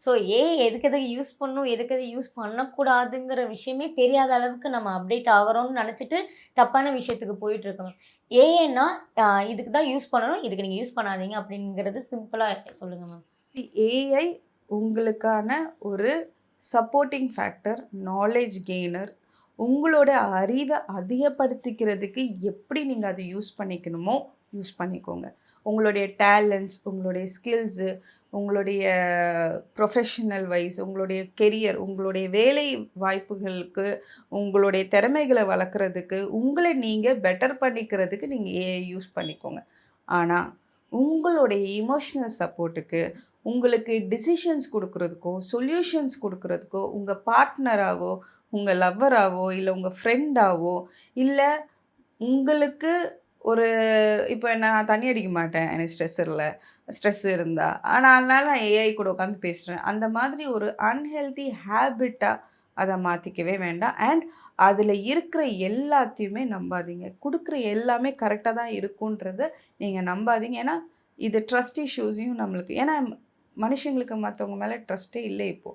So AI எதுக்கு எதுக்கு use பண்ணணும், எதுக்கு எதுக்கு யூஸ் பண்ணக்கூடாதுங்கிற விஷயமே தெரியாத அளவுக்கு நம்ம அப்டேட் ஆகுறோம்னு நெனச்சுட்டு, தப்பான விஷயத்துக்கு போயிட்டுருக்கோம். ஏஐன்னா இதுக்கு தான் யூஸ் பண்ணணும், இதுக்கு நீங்க யூஸ் பண்ணாதீங்க அப்படிங்கிறது சிம்பிளா சொல்லுங்க மேம். ஏஐ உங்களுக்கான ஒரு சப்போர்ட்டிங் ஃபேக்டர், நாலேட்ஜ் கெய்னர். உங்களோட அறிவ அதிகப்படுத்திக்கிறதுக்கு எப்படி நீங்க அத யூஸ் பண்ணிக்கணுமோ, யூஸ் பண்ணிக்கோங்க. உங்களுடைய டேலண்ட்ஸ், உங்களுடைய ஸ்கில்ஸு, உங்களுடைய ப்ரொஃபஷனல் வைஸ், உங்களுடைய கெரியர், உங்களுடைய வேலை வாய்ப்புகளுக்கு, உங்களுடைய திறமைகள வளர்க்குறதுக்கு, உங்கள நீங்க பெட்டர் பண்ணிக்கிறதுக்கு நீங்க ஏஐ யூஸ் பண்ணிக்கோங்க. ஆனா, உங்களுடைய எமோஷனல் சப்போர்ட்டுக்கு, உங்களுக்கு டிசிஷன்ஸ் குடுக்குறதுக்கோ, சொல்யூஷன்ஸ் குடுக்குறதுக்கோ, உங்க பார்ட்னராவோ, உங்க லவ்வராவோ, இல்ல உங்க ஃப்ரெண்டாவோ, இல்ல உங்களுக்கு ஒரு இப்ப நான் தண்ணி அடிக்க மாட்டேன். எனக்கு ஸ்ட்ரெஸ் இருந்தா. அதனால நான் ஏஐ கூட உட்காந்து பேசுறேன். அந்த மாதிரி ஒரு அன்ஹெல்தி ஹேபிட்டா அத மாத்திக்கவே வேண்டாம். அண்ட் அதுல இருக்கிற எல்லாத்தையுமே நம்பாதீங்க. குடுக்குற எல்லாமே கரெக்ட்டா தான் இருக்குன்றத நீங்க நம்பாதீங்க. ஏன்னா, இது ட்ரஸ்ட் இஷ்யூஸையும் நம்மளுக்கு ஏன்னா மனுஷங்களுக்கு மத்தவங்க மேல ட்ரஸ்ட்டே இல்ல இப்போ.